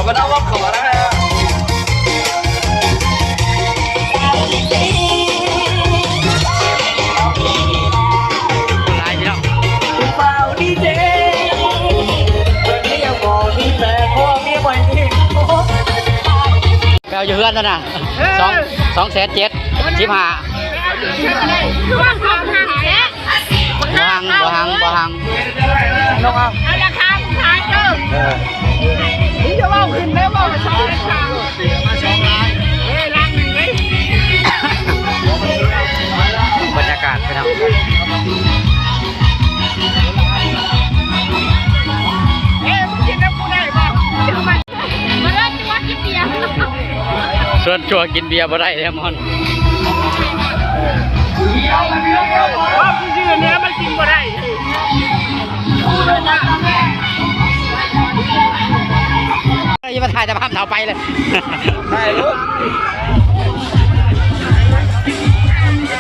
มาเอาว่าขอนะฮะลายพี่น้องเปล่าดีเจวันนี้ยังบอกมีแต่พ่อเมียใหม่เองแปลอยู่เพื่อนนั่นน่ะ2,775คือว่าของหางแท้บ่หังน้องเอาราคาขายเด้อนี่จะว่าขึ้นแล้วว่ามา2ราคามา2ล้านล้านนึงเลยบรรยากาศพี่น้องมึงกินน้ำกูได้บ่มาเล่นจังหวัดกินเบียร์ส่วนชัวกินเบียร์บ่ได้แท้มอนว่าพี่ชื่อเนี้ยมันกินบ่ได้ยังมาถ่ายแต่ภาพเถาไปเลยได้ลูก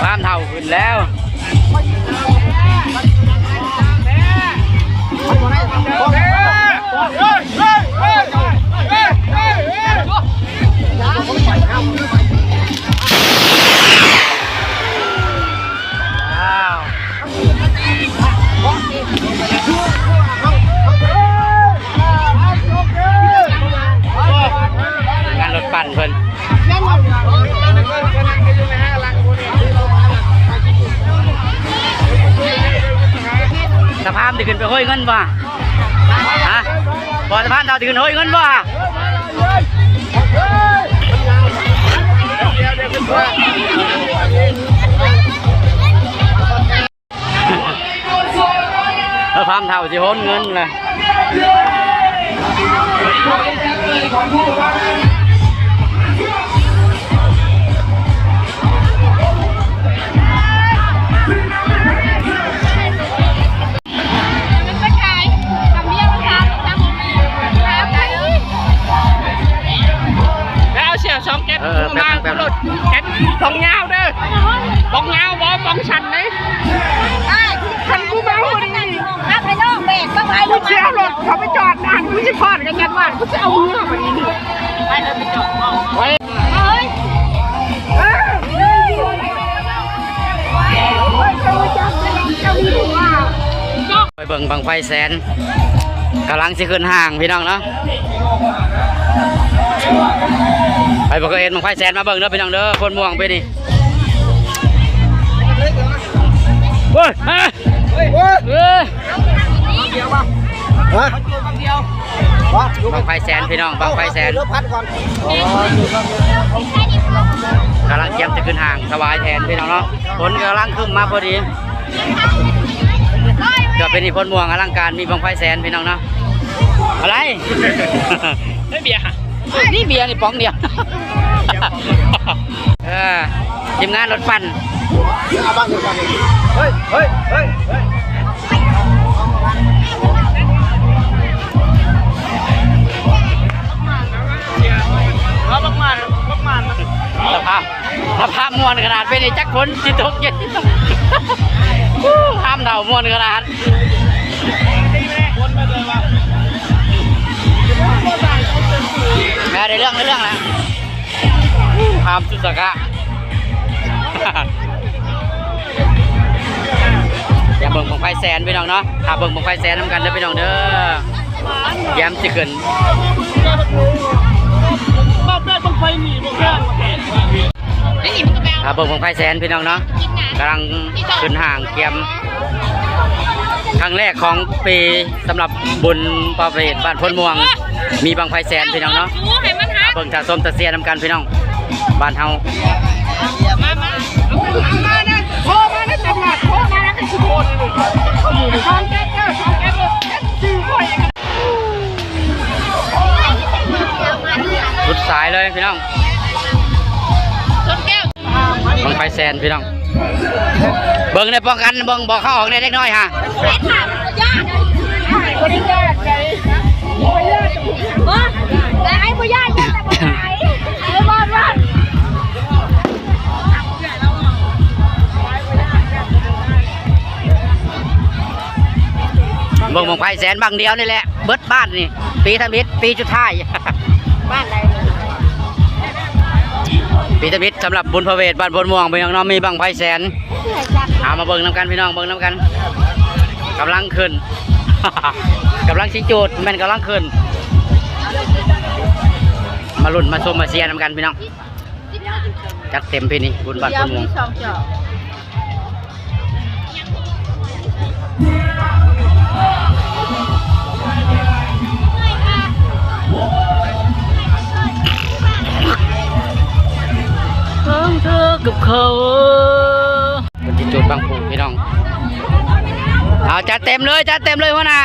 ภาพเถาขึ้นแล้วงานรถปั่นเพิ่นสะพานที่ขึ้นไปห้อยเงินบ่ฮะบ่สะพานเท่าที่ขึ้นห้อยเงินบ่สะพานเท่าที่ห้อยเงินเลยมาหลุดแขนบองเงาเด้อบองเงาบองชันเลยชันกูเมาดิรับไปน้องเบรกต้องไปกูเชี่ยวรถเขาไปจอดนานกูจะพอดกันยันว่ากูจะเอามือมาดิไปเลยไปจอดไว้ไปเบิ่งบังไฟแสนกำลังสิขึ้นห่างพี่น้องเนาะไปบอกเอ็นบังไฟแสนมาเบิ่งเด้อพี่น้องเด้อคนม่วงไปนี่เฮ้ยบังไฟแสนพี่น้องบังไฟแสนกำลังเตรียมจะขึ้นห่างสบายแทนพี่น้องเนาะฝนกำลังขึ้นมาพอดีก็เป็นอีกคนม่วงอลังการมีบังไฟแสนพี่น้องเนาะอะไรไม่เบียร์นี่เบียร์นี่ป๋องเดียวทีมงานรถปั่นเฮ้ยสภาพมวนขนาดเป็นไอ้จักรคนจิตตกเย็นข้ามเดามวนขนาดในเรื่องแล้วความสุดสกะอย่าเบิ่งบังไฟแสนพี่น้องเนาะถ้าเบิ่งบังไฟแสนทำกันเด้อพี่น้องเด้อแย้มสิขึ้นถ้าเบิ่งบังไฟแสนพี่น้องเนาะกำลังขึ้นห่างเกียมครั้งแรกของปีสำหรับบุญประเพณีบ้านพ้นม่วงมีบังไฟแสนพี่น้องเนาะเบิ่งจากส้มตะเสียนำกันพี่น้องบ้านเฮามานะโคมานะจังหวัดโคมานะกันสิโคนเลย2 แก้วชื่อพ่อยังสุดสายเลยพี่น้องบังไฟแสนพี่น้องเบิ่งในป้องกันเบิ่งบอกเขาออกได้เล็กน้อยฮะคนที่ยากใจแต่ไอ้พ่อยากแต่บ่ไหนไอ้บอลว่า เบิ่งบังไฟแสนบางเดียวนี่แหละเบิดบ้านนี่ปีทำบิดปีจุดท้าย ปีตะมิดสำหรับบุญพระเวทบ้านพลม่วงพี่น้องมีบังไฟแสนเอามาเบิ่งน้ำกันพี่น้องเบิ่งน้ำกันกำลังขึ้น กำลังชี้จุดแม่นกำลังขึ้นมาลุ้นมาชมมาเชียร์น้ำกันพี่น้องจัดเต็มพี่นี่บุญบ้านพลม่วงเธอกับเขาเป็นที่จุดบางปูพี่น้องเอาจัดเต็มเลยหัวหน้า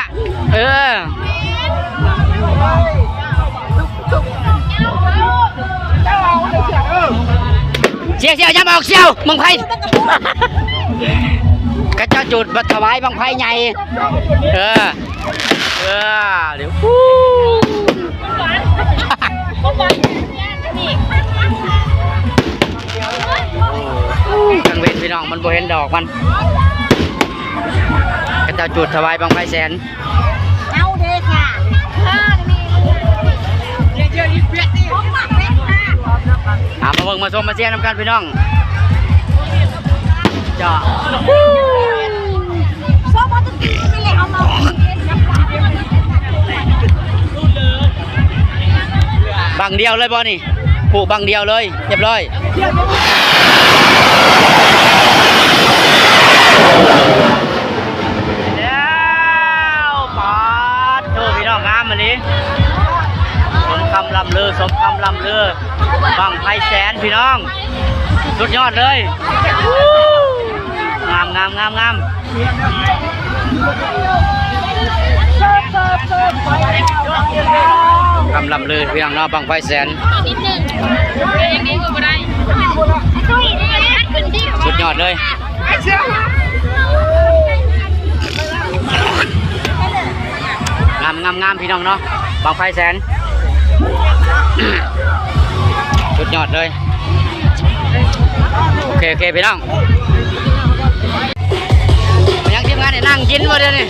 เชี่ยวย้ำออกเชี่ยวบังไฟกระเจ้าจุดบัตรถวายบังไฟใหญ่เดี๋ยวกังเวนพี่น้องมันบ่เห็นดอกมันกระเจ้าจุดถวายบังไฟแสนเอาเด้ค่ะเยอะๆอีกเปียกนี่ผมมักเล่นค่ะมาเบิ่งมาชมมาเชียร์น้ำกันพี่น้องจ้าชอบว่าจะกินไม่เลยเอามาบังเดียวเลยบอนี่ผูกบังเดียวเลยเรียบร้อยแล้วปาดโทพี่น้องงามมันนี้สมคำลำเลือบังไฟแสนพี่น้องสุดยอดเลยงามคำลำเลือพี่น้องเนาะบังไฟแสนสุดยอดเลยงามพี่น้องเนาะบังไฟแสนสุดยอดเลยโอเคพี่น้องยังทีมงานเนี่ยนั่งกินมาเดี๋ยวนี้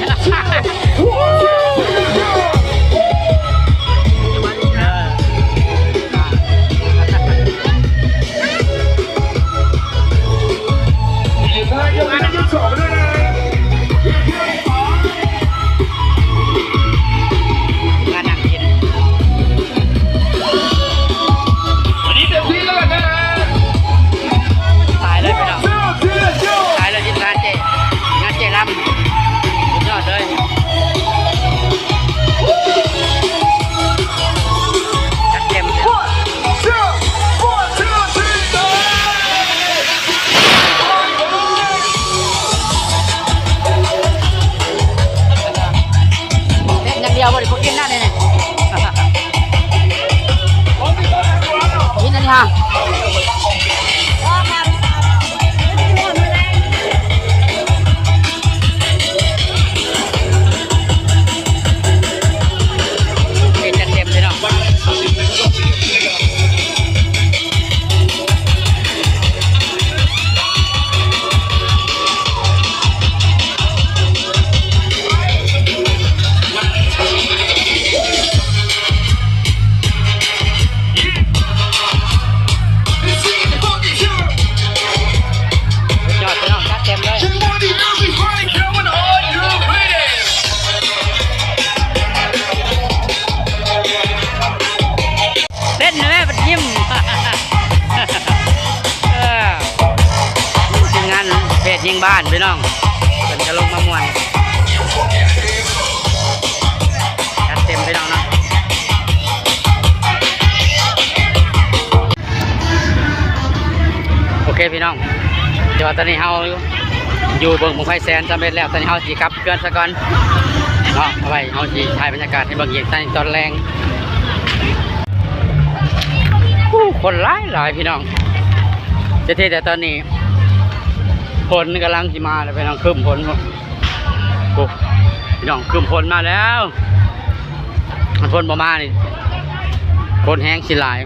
ยิงบ้านพี่น้องเป็นกระลงมะม่วนจัดเต็มพี่น้องเนาะโอเคพี่น้องเดี๋ยวตอนนี้เฮาอยู่เบิ่งบังไฟแสนสำเร็จแล้วตอนนี้เฮาสิกลับเกินซะก่อนเนาะเอาไว้เฮาสิถ่ายบรรยากาศให้เบิ่งอีกตอนแรงคนหลายพี่น้องจะเท่แต่ตอนนี้ฝนกำลังจะมาเลยพี่น้องคืมฝนพี่น้องคืมฝนมาแล้วฝนประมาณนี้ฝนแห้งสิหลาย